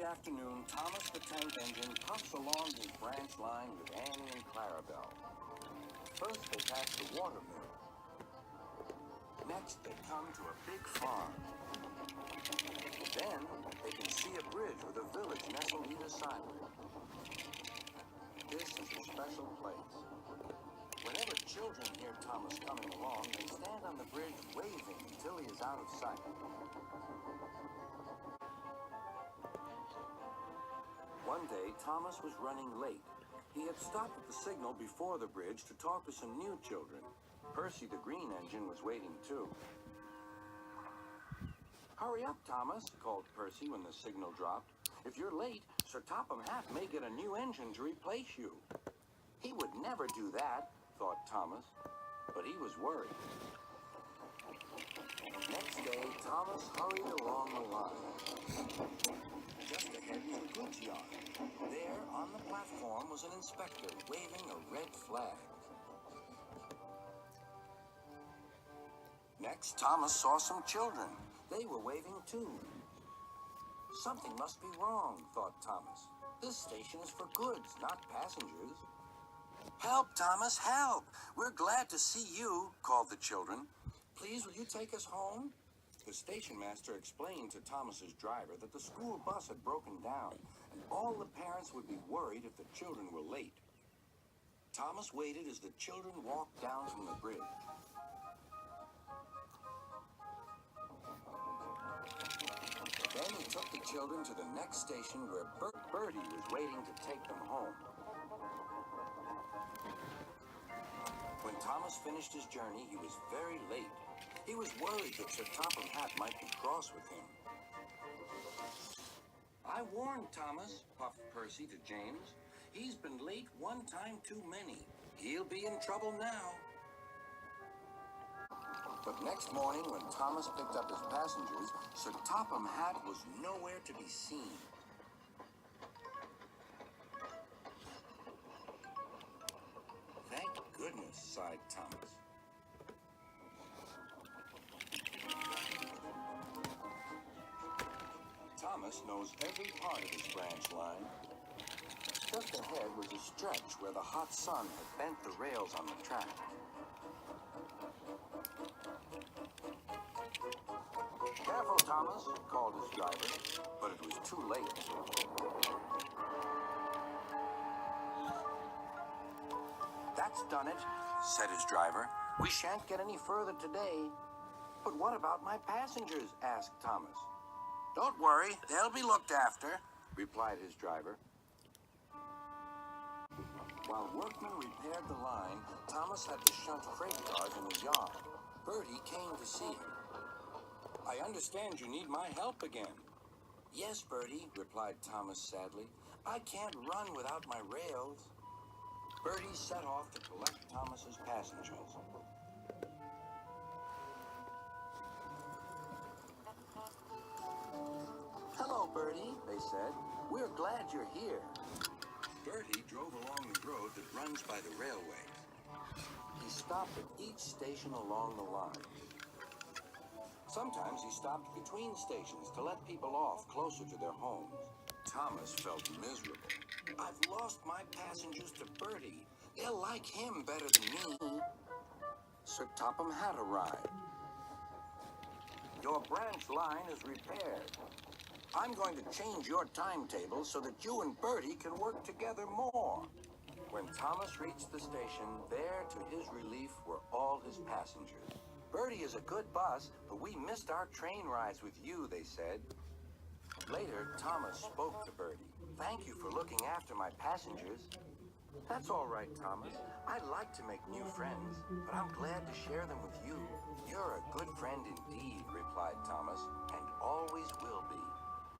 afternoon, Thomas the Tank Engine puffs along his branch line with Annie and Clarabelle. First, they pass the water mill. Next, they come to a big farm. Then, they can see a bridge with a village nestled either side of it. This is a special place. Whenever children hear Thomas coming along, they stand on the bridge waving until he is out of sight. One day, Thomas was running late. He had stopped at the signal before the bridge to talk to some new children. Percy the green engine was waiting too. "Hurry up, Thomas," called Percy when the signal dropped. "If you're late, Sir Topham Hatt may get a new engine to replace you." He would never do that, thought Thomas, but he was worried. Next day, Thomas hurried along the line. Just ahead was the goods yard. There, on the platform, was an inspector waving a red flag. Next, Thomas saw some children. They were waving too. Something must be wrong, thought Thomas. This station is for goods, not passengers. "Help, Thomas, help! We're glad to see you," called the children. "Please, will you take us home?" The station master explained to Thomas's driver that the school bus had broken down, and all the parents would be worried if the children were late. Thomas waited as the children walked down from the bridge. Then he took the children to the next station where Bertie was waiting to take them home. When Thomas finished his journey, he was very late. He was worried that Sir Topham Hatt might be cross with him. "I warned Thomas," puffed Percy to James. "He's been late one time too many. He'll be in trouble now." But next morning, when Thomas picked up his passengers, Sir Topham Hatt was nowhere to be seen. "Thank goodness," sighed Thomas. Thomas knows every part of his branch line. Just ahead was a stretch where the hot sun had bent the rails on the track. "Careful, Thomas," called his driver, but it was too late. "That's done it," said his driver. "We shan't get any further today." "But what about my passengers?" asked Thomas. "Don't worry, they'll be looked after," replied his driver. While workmen repaired the line, Thomas had to shunt freight cars in the yard. Bertie came to see him. "I understand you need my help again." "Yes, Bertie," replied Thomas sadly. "I can't run without my rails." Bertie set off to collect Thomas's passengers. "Hello, Bertie," they said. "We're glad you're here." Bertie drove along the road that runs by the railway. He stopped at each station along the line. Sometimes he stopped between stations to let people off closer to their homes. Thomas felt miserable. "I've lost my passengers to Bertie. They'll like him better than me." Sir Topham Hatt arrived. "Your branch line is repaired. I'm going to change your timetable so that you and Bertie can work together more." When Thomas reached the station, there, to his relief, were all his passengers. "Bertie is a good bus, but we missed our train rides with you," they said. Later, Thomas spoke to Bertie. "Thank you for looking after my passengers." "That's all right, Thomas. I'd like to make new friends, but I'm glad to share them with you." "You're a good friend indeed," replied Thomas, "and always will be."